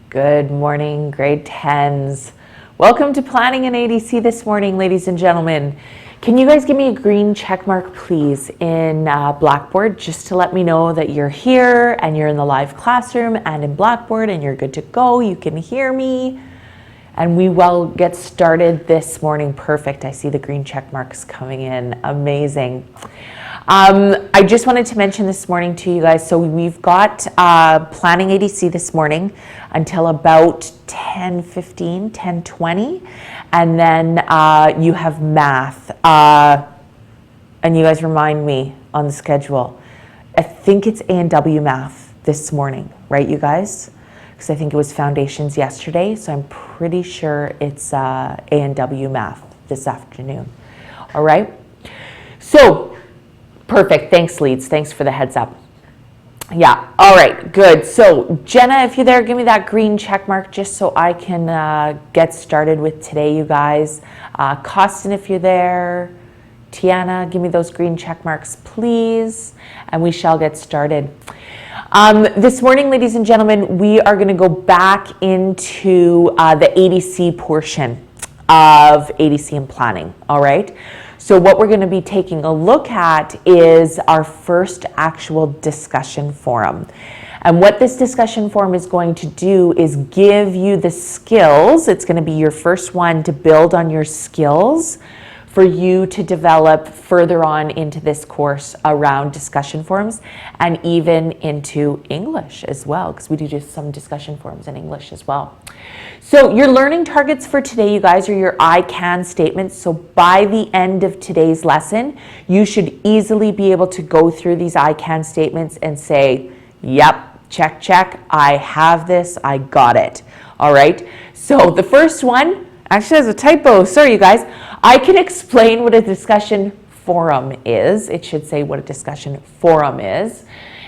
Good morning, grade 10s. Welcome to Planning in ADC this morning, ladies and gentlemen. Can you guys give me a green check mark, please, in Blackboard, just to let me know that you're here and you're in the live classroom and in Blackboard and you're good to go, you can hear me. And we will get started this morning. Perfect, I see the green check marks coming in, amazing. I just wanted to mention this morning to you guys, so we've got Planning ADC this morning until about 10:15, 10:20, and then you have math. And you guys remind me on the schedule. I think it's A&W math this morning, right, you guys? Because I think it was foundations yesterday, so I'm pretty sure it's A&W math this afternoon. All right? So, perfect. Thanks, Leeds. Thanks for the heads up. Yeah. All right. Good. So, Jenna, if you're there, give me that green check mark just so I can get started with today, you guys. Costin, if you're there. Tiana, give me those green check marks, please. And we shall get started. This morning, ladies and gentlemen, we are going to go back into the ADC portion of ADC and planning. All right. So what we're going to be taking a look at is our first actual discussion forum. And what this discussion forum is going to do is give you the skills. It's going to be your first one to build on your skills for you to develop further on into this course around discussion forums and even into English as well, because we do just some discussion forums in English as well. So your learning targets for today, you guys, are your I can statements. So by the end of today's lesson, you should easily be able to go through these I can statements and say, yep, check, check, I have this, I got it. All right. So the first one actually has a typo. Sorry, you guys. I can explain what a discussion forum is. It should say what a discussion forum is.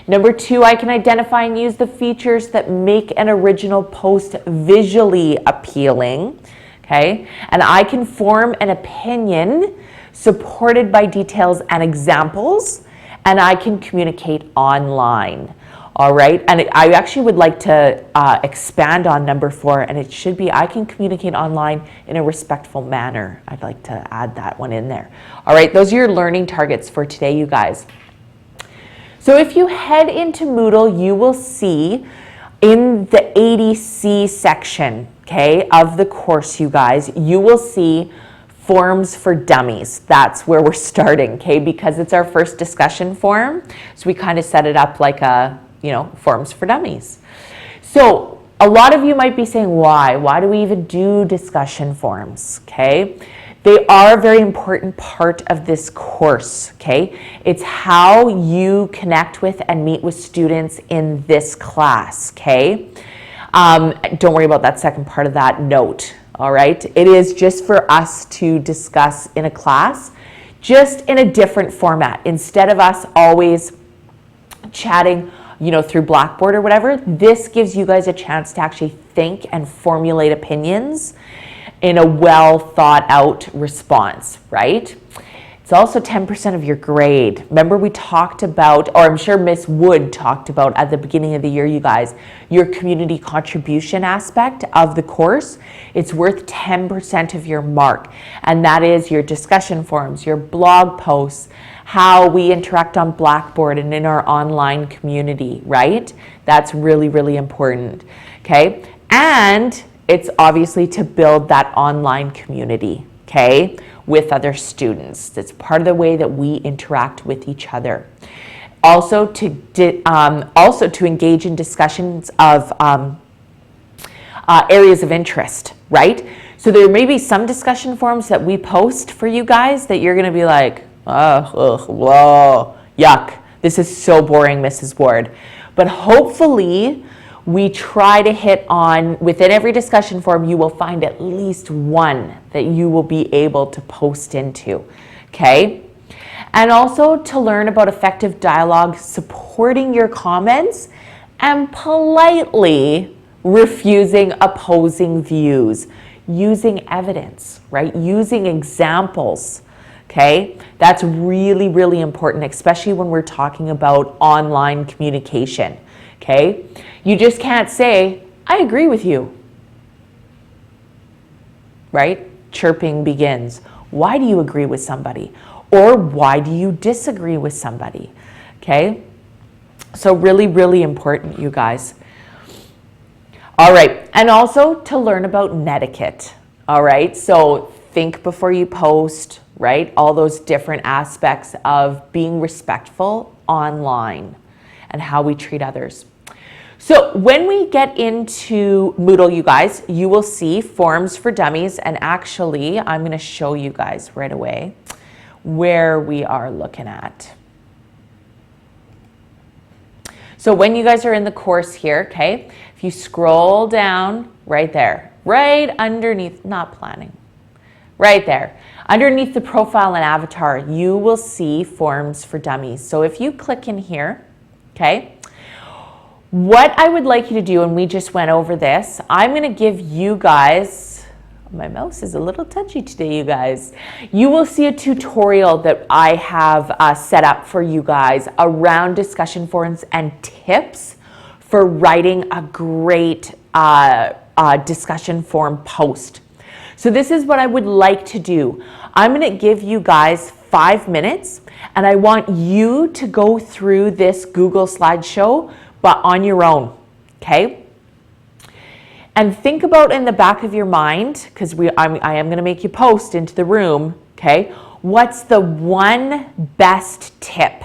Number two, I can identify and use the features that make an original post visually appealing. Okay. And I can form an opinion supported by details and examples. And I can communicate online. All right, and I actually would like to expand on number 4, and it should be I can communicate online in a respectful manner. I'd like to add that one in there. All right, those are your learning targets for today, you guys. So if you head into Moodle, you will see in the ADC section, okay, of the course, you guys, you will see Forms for Dummies. That's where we're starting, okay, because it's our first discussion forum. So we kind of set it up like a Forms for Dummies. So a lot of you might be saying, why? Why do we even do discussion forums? Okay. They are a very important part of this course. Okay. It's how you connect with and meet with students in this class. Okay. Don't worry about that second part of that note. All right. It is just for us to discuss in a class, just in a different format. Instead of us always chatting through Blackboard or whatever, this gives you guys a chance to actually think and formulate opinions in a well thought out response, right? It's also 10% of your grade. Remember we talked about, or I'm sure Miss Wood talked about at the beginning of the year, you guys, your community contribution aspect of the course. It's worth 10% of your mark. And that is your discussion forums, your blog posts, how we interact on Blackboard and in our online community, right? That's really, really important, okay? And it's obviously to build that online community, okay, with other students. That's part of the way that we interact with each other. Also to engage in discussions of areas of interest, right? So there may be some discussion forums that we post for you guys that you're gonna be like, whoa, yuck. This is so boring, Mrs. Ward. But hopefully we try to hit on, within every discussion forum, you will find at least one that you will be able to post into, okay? And also to learn about effective dialogue, supporting your comments, and politely refusing opposing views, using evidence, right? Using examples. Okay, that's really, really important, especially when we're talking about online communication. Okay, you just can't say, I agree with you, right? Chirping begins. Why do you agree with somebody? Or why do you disagree with somebody? Okay? So really, really important, you guys. All right, and also to learn about netiquette. All right, so think before you post, right? All those different aspects of being respectful online and how we treat others. So when we get into Moodle, you guys, you will see Forms for Dummies, and actually I'm going to show you guys right away where we are looking at. So when you guys are in the course here, okay, if you scroll down right there, right underneath, not planning, right there, underneath the profile and avatar, you will see Forms for Dummies. So if you click in here, okay, what I would like you to do, and we just went over this, I'm going to give you guys, my mouse is a little touchy today, you guys. You will see a tutorial that I have set up for you guys around discussion forums and tips for writing a great discussion forum post. So this is what I would like to do. I'm going to give you guys 5 minutes, and I want you to go through this Google slideshow, but on your own, okay? And think about in the back of your mind, because I am going to make you post into the room, okay? What's the one best tip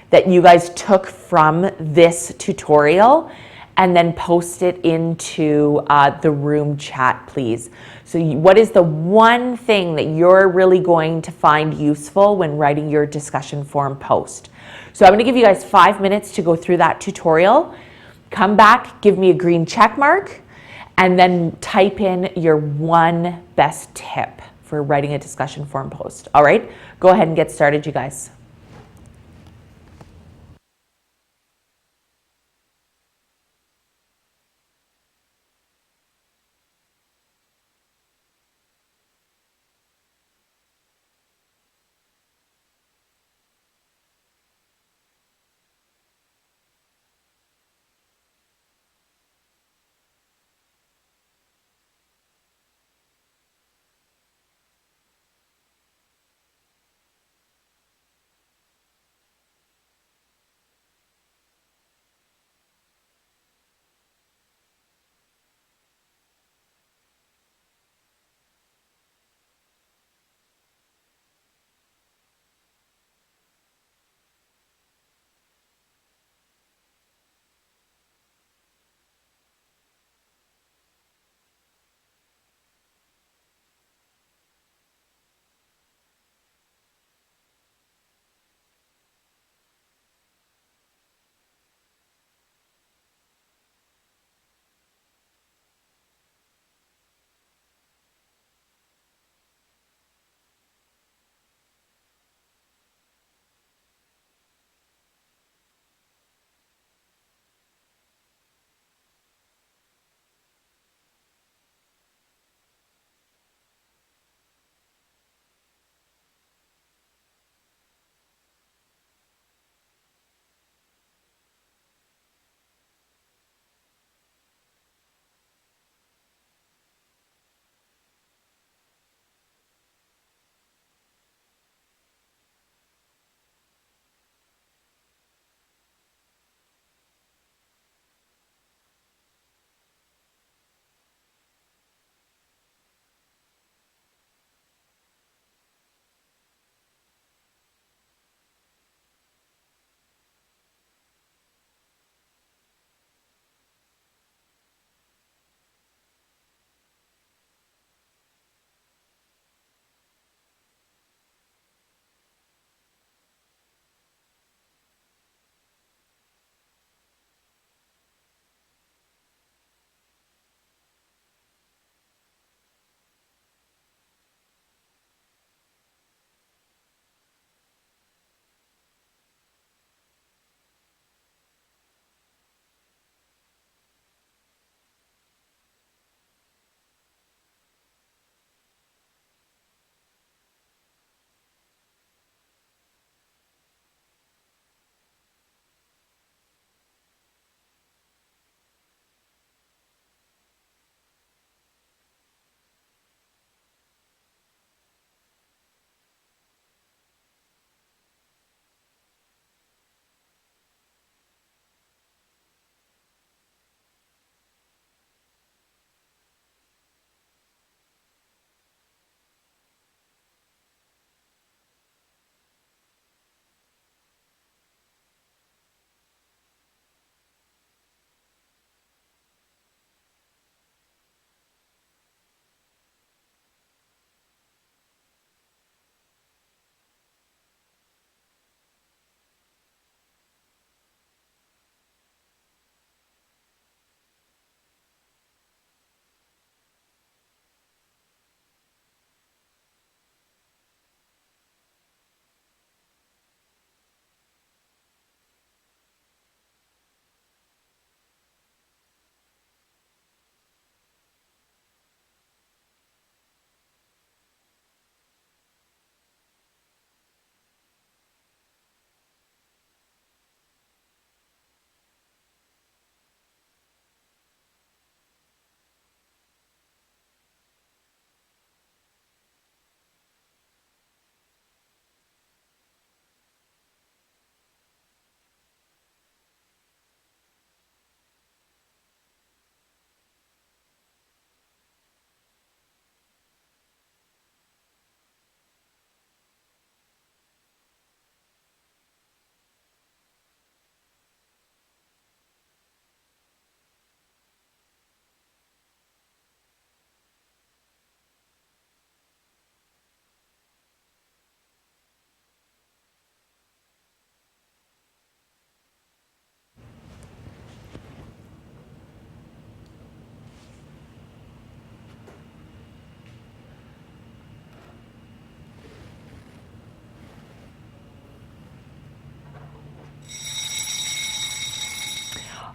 that you guys took from this tutorial, and then post it into the room chat, please. So what is the one thing that you're really going to find useful when writing your discussion forum post? So I'm going to give you guys 5 minutes to go through that tutorial. Come back, give me a green check mark, and then type in your one best tip for writing a discussion forum post. All right, go ahead and get started, you guys.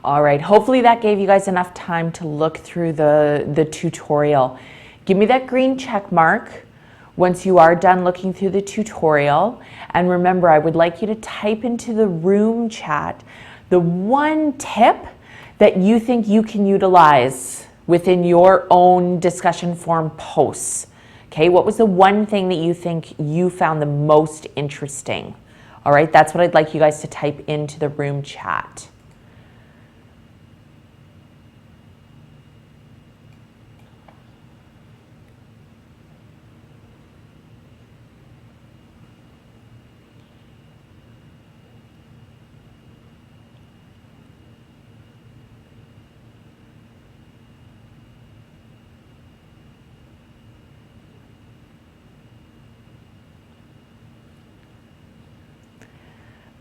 All right, hopefully that gave you guys enough time to look through the tutorial. Give me that green check mark once you are done looking through the tutorial. And remember, I would like you to type into the room chat the one tip that you think you can utilize within your own discussion forum posts. Okay, what was the one thing that you think you found the most interesting? All right, that's what I'd like you guys to type into the room chat.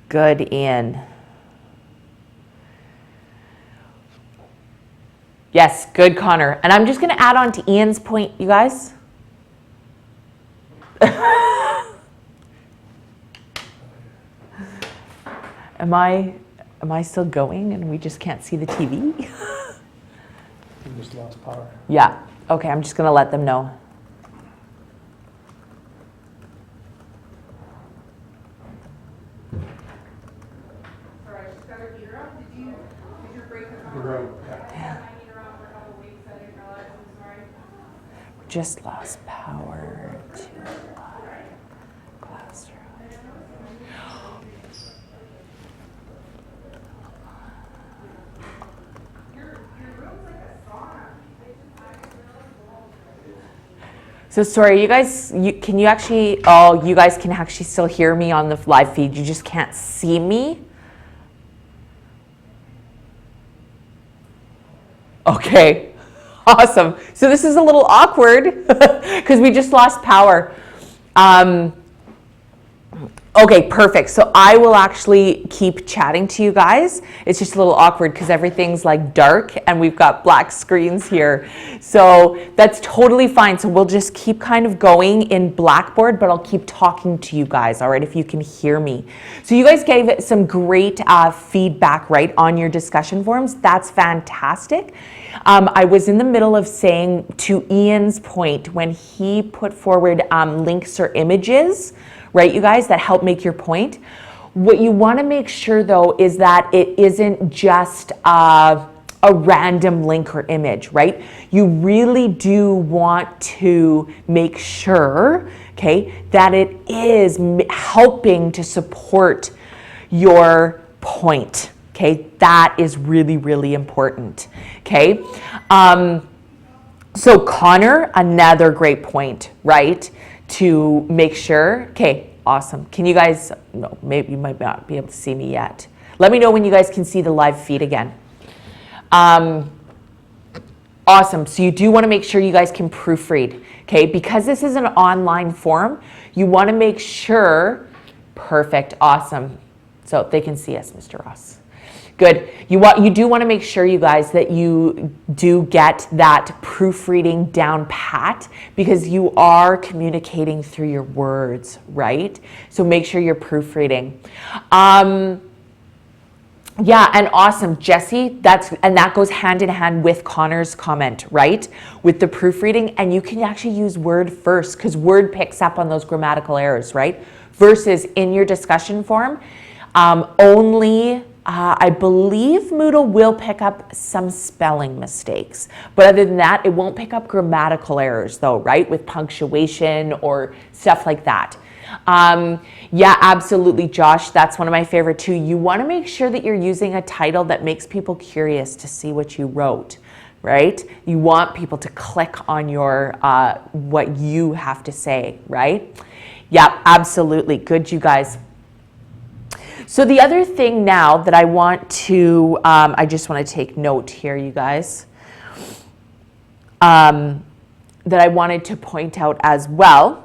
Good, Ian. Yes, good, Connor. And I'm just going to add on to Ian's point, you guys. Am I still going and we just can't see the TV? You just lost power. Yeah. Okay, I'm just going to let them know. Just lost power to classroom. So sorry, you guys, can you actually, oh, you guys can actually still hear me on the live feed. You just can't see me. Okay. Awesome. So this is a little awkward because we just lost power. Okay, perfect. So I will actually keep chatting to you guys. It's just a little awkward because everything's like dark and we've got black screens here. So that's totally fine. So we'll just keep kind of going in Blackboard, but I'll keep talking to you guys, all right, if you can hear me. So you guys gave it some great feedback, right, on your discussion forums. That's fantastic. I was in the middle of saying to Ian's point when he put forward links or images, right, you guys, that help make your point. What you want to make sure, though, is that it isn't just a random link or image, right? You really do want to make sure, okay, that it is helping to support your point. Okay, that is really, really important. Okay, so Connor, another great point, right? To make sure, okay, awesome. Can you guys, no, maybe you might not be able to see me yet. Let me know when you guys can see the live feed again. Awesome, so you do want to make sure you guys can proofread, okay? Because this is an online forum, you want to make sure, perfect, awesome. So they can see us, Mr. Ross. Good. You do want to make sure, you guys, that you do get that proofreading down pat because you are communicating through your words, right? So make sure you're proofreading. Yeah, and awesome, Jesse. That goes hand in hand with Connor's comment, right? With the proofreading, and you can actually use Word first because Word picks up on those grammatical errors, right? Versus in your discussion forum, only. I believe Moodle will pick up some spelling mistakes, but other than that, it won't pick up grammatical errors though, right? With punctuation or stuff like that. Yeah, absolutely, Josh. That's one of my favorite too. You want to make sure that you're using a title that makes people curious to see what you wrote, right? You want people to click on your what you have to say, right? Yeah, absolutely. Good, you guys. So the other thing now that I want to, I just want to take note here, you guys, that I wanted to point out as well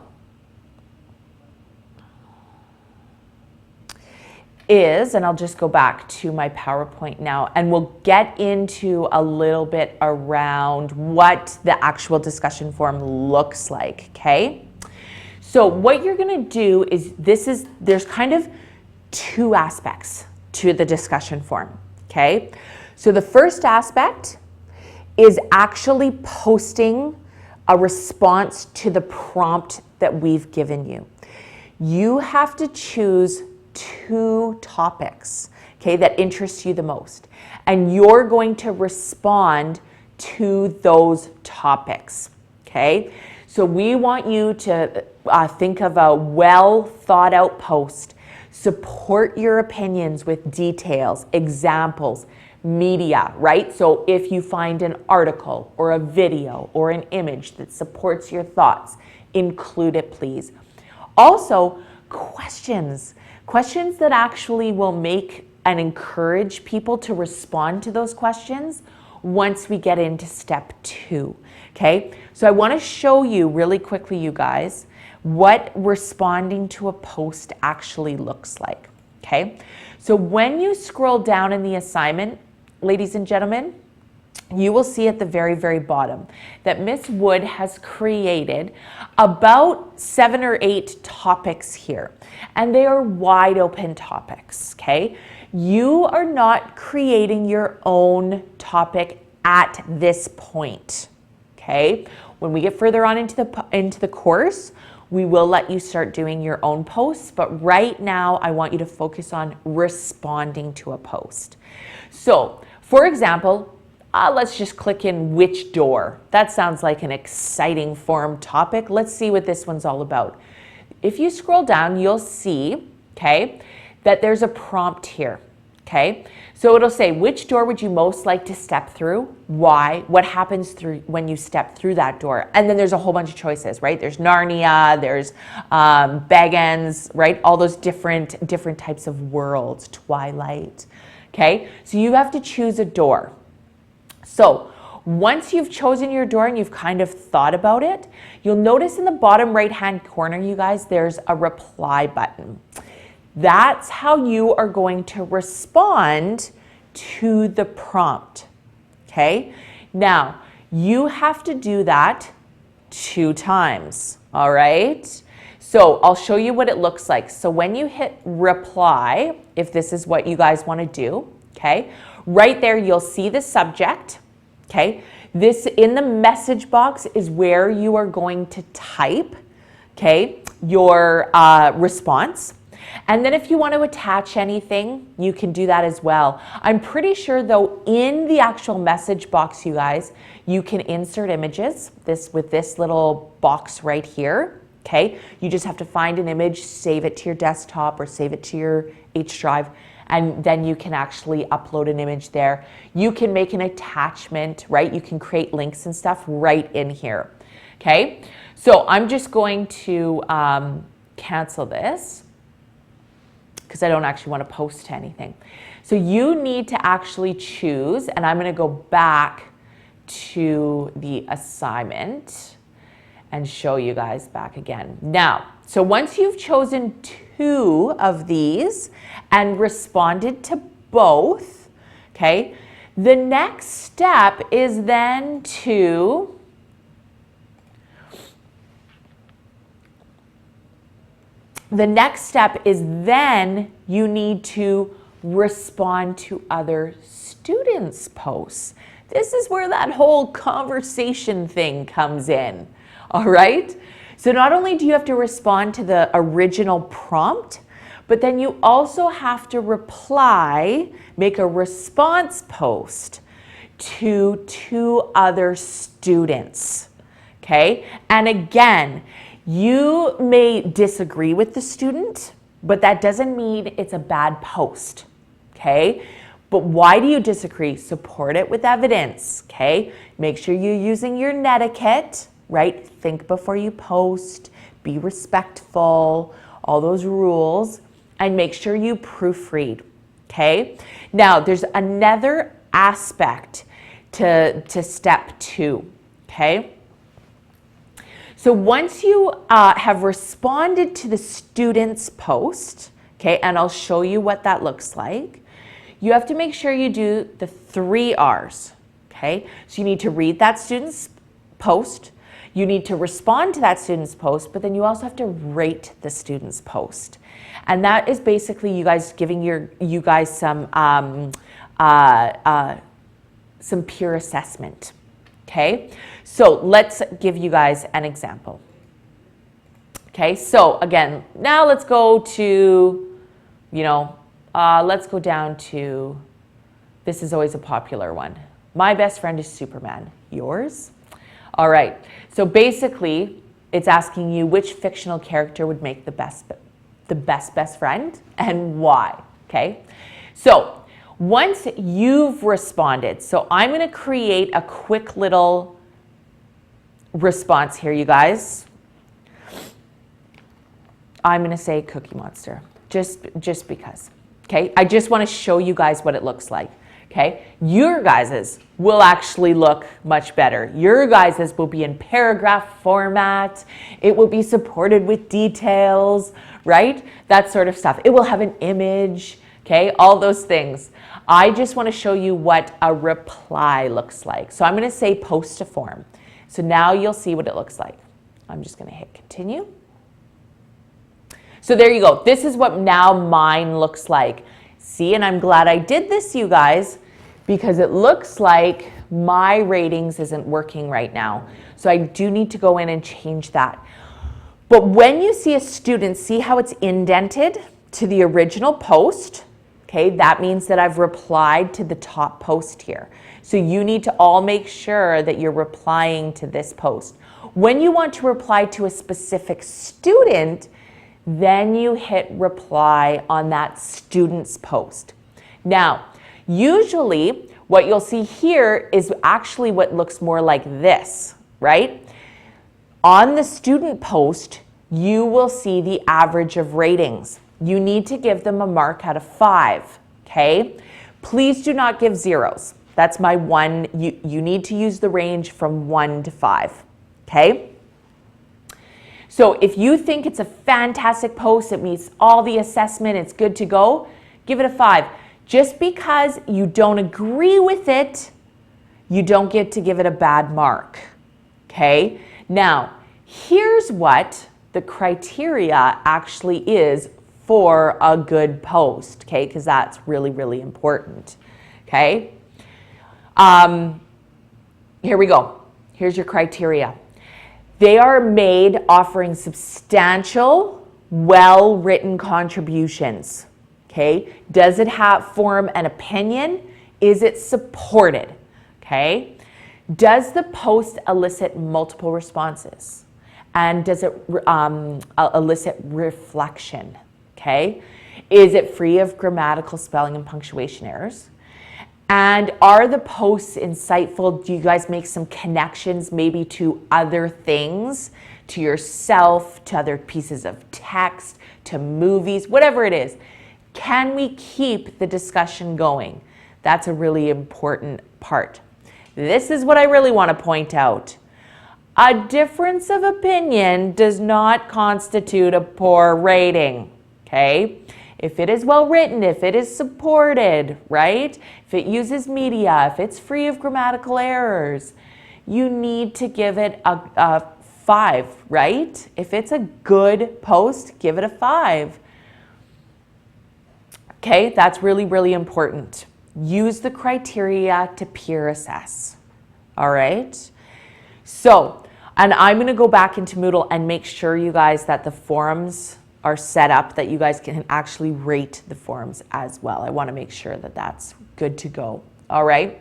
is, and I'll just go back to my PowerPoint now, and we'll get into a little bit around what the actual discussion forum looks like, okay? So what you're going to do is, there's kind of two aspects to the discussion forum. okay? So the first aspect is actually posting a response to the prompt that we've given you. You have to choose 2 topics, okay, that interest you the most. And you're going to respond to those topics, okay? So we want you to think of a well thought out post. Support your opinions with details, examples, media, right? So if you find an article or a video or an image that supports your thoughts, include it, please. Also, questions that actually will make and encourage people to respond to those questions once we get into step 2, okay? So I want to show you really quickly, you guys, what responding to a post actually looks like, okay? So when you scroll down in the assignment, ladies and gentlemen, you will see at the very, very bottom that Miss Wood has created about 7 or 8 topics here, and they are wide open topics, okay? You are not creating your own topic at this point, okay? When we get further on into the course, we will let you start doing your own posts, but right now I want you to focus on responding to a post. So, for example, let's just click in which door. That sounds like an exciting forum topic. Let's see what this one's all about. If you scroll down, you'll see, okay, that there's a prompt here, okay? So it'll say, which door would you most like to step through? Why? What happens when you step through that door? And then there's a whole bunch of choices, right? There's Narnia, there's Baggins, right? All those different types of worlds, Twilight, okay? So you have to choose a door. So once you've chosen your door and you've kind of thought about it, you'll notice in the bottom right-hand corner, you guys, there's a reply button. That's how you are going to respond to the prompt, okay? Now, you have to do that 2 times, all right? So I'll show you what it looks like. So when you hit reply, if this is what you guys want to do, okay, right there you'll see the subject, okay? This in the message box is where you are going to type, okay, your response. And then if you want to attach anything, you can do that as well. I'm pretty sure though in the actual message box, you guys, you can insert images with this little box right here. Okay, you just have to find an image, save it to your desktop or save it to your H drive, and then you can actually upload an image there. You can make an attachment, right? You can create links and stuff right in here. Okay, so I'm just going to cancel this because I don't actually want to post to anything. So you need to actually choose, and I'm going to go back to the assignment and show you guys back again. Now, so once you've chosen 2 of these and responded to both, okay, the next step is then to you need to respond to other students' posts. This is where that whole conversation thing comes in, all right? So not only do you have to respond to the original prompt, but then you also have to reply, make a response post to 2 other students, okay? And again, you may disagree with the student, but that doesn't mean it's a bad post, okay? But why do you disagree? Support it with evidence, okay? Make sure you're using your netiquette, right? Think before you post, be respectful, all those rules, and make sure you proofread, okay? Now, there's another aspect to step 2, okay? So once you have responded to the student's post, okay, and I'll show you what that looks like, you have to make sure you do the 3 R's, okay? So you need to read that student's post, you need to respond to that student's post, but then you also have to rate the student's post. And that is basically you guys giving you guys some some peer assessment. Okay, so let's give you guys an example. Okay, so again, now let's go to, let's go down to, this is always a popular one. My best friend is Superman. Yours? All right, so basically it's asking you which fictional character would make the best friend and why. Okay, so once you've responded, so I'm going to create a quick little response here, you guys. I'm going to say Cookie Monster, just because. Okay, I just want to show you guys what it looks like. Okay, your guys's will actually look much better. Your guys's will be in paragraph format. It will be supported with details, right? That sort of stuff. It will have an image, okay? All those things. I just want to show you what a reply looks like. So I'm going to say post to form. So now you'll see what it looks like. I'm just going to hit continue. So there you go. This is what now mine looks like. See, and I'm glad I did this, you guys, because it looks like my ratings isn't working right now. So I do need to go in and change that. But when you see a student, see how it's indented to the original post? Okay, that means that I've replied to the top post here. So you need to all make sure that you're replying to this post. When you want to reply to a specific student, then you hit reply on that student's post. Now, usually what you'll see here is actually what looks more like this, right? On the student post, you will see the average of ratings. You need to give them a mark out of 5, okay? Please do not give zeros. That's my one. You need to use the range from 1 to 5, okay? So if you think it's a fantastic post, it meets all the assessment, it's good to go, give it a 5. Just because you don't agree with it, you don't get to give it a bad mark, okay? Now, here's what the criteria actually is for a good post, okay? Because that's really, really important, okay? Here we go. Here's your criteria. They are made offering substantial, well-written contributions, okay? Does it form an opinion? Is it supported, okay? Does the post elicit multiple responses? And does it elicit reflection, okay? Is it free of grammatical, spelling, and punctuation errors? And are the posts insightful? Do you guys make some connections maybe to other things, to yourself, to other pieces of text, to movies, whatever it is? Can we keep the discussion going? That's a really important part. This is what I really want to point out. A difference of opinion does not constitute a poor rating, okay? If it is well written, if it is supported, right? If it uses media, if it's free of grammatical errors, you need to give it a 5, right? If it's a good post, give it a 5. Okay, that's really, really important. Use the criteria to peer assess, all right? So, and I'm going to go back into Moodle and make sure, you guys, that the forums are set up that you guys can actually rate the forums as well. I want to make sure that that's good to go. All right.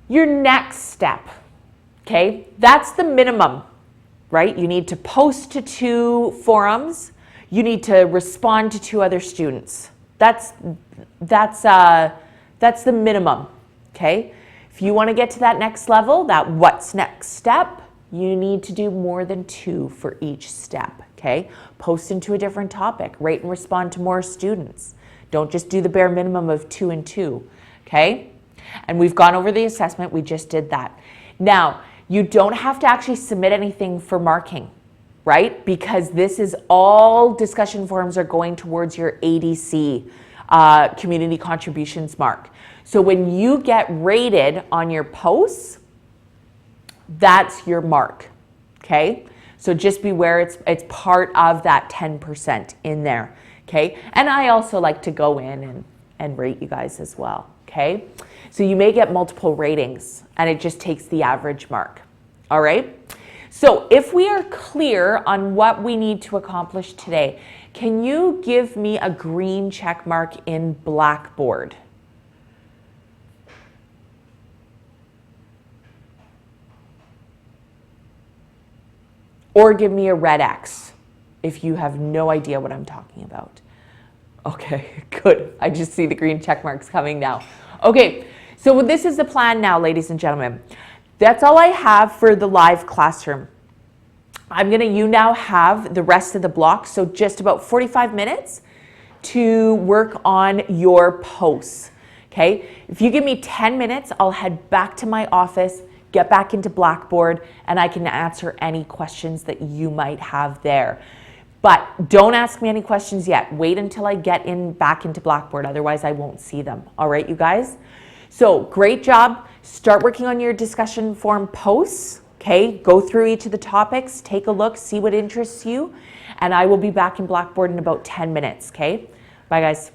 Your next step, okay, that's the minimum, right? You need to post to 2 forums. You need to respond to 2 other students. That's the minimum, okay? If you want to get to that next level, that what's next step, you need to do more than 2 for each step, okay? Post into a different topic, rate and respond to more students. Don't just do the bare minimum of 2 and 2, okay? And we've gone over the assessment, we just did that. Now, you don't have to actually submit anything for marking, right? Because this is all discussion forums are going towards your ADC, community contributions mark. So when you get rated on your posts, that's your mark, okay? So just beware, it's part of that 10% in there, okay? And I also like to go in and rate you guys as well, okay? So you may get multiple ratings and it just takes the average mark, all right? So if we are clear on what we need to accomplish today, can you give me a green check mark in Blackboard? Or give me a red X if you have no idea what I'm talking about. Okay, good. I just see the green check marks coming now. Okay, so this is the plan now, ladies and gentlemen. That's all I have for the live classroom. You now have the rest of the block, so just about 45 minutes to work on your posts, okay? If you give me 10 minutes, I'll head back to my office, get back into Blackboard, and I can answer any questions that you might have there. But don't ask me any questions yet. Wait until I get back into Blackboard, otherwise I won't see them. All right, you guys? So great job. Start working on your discussion forum posts, okay? Go through each of the topics, take a look, see what interests you, and I will be back in Blackboard in about 10 minutes, okay? Bye, guys.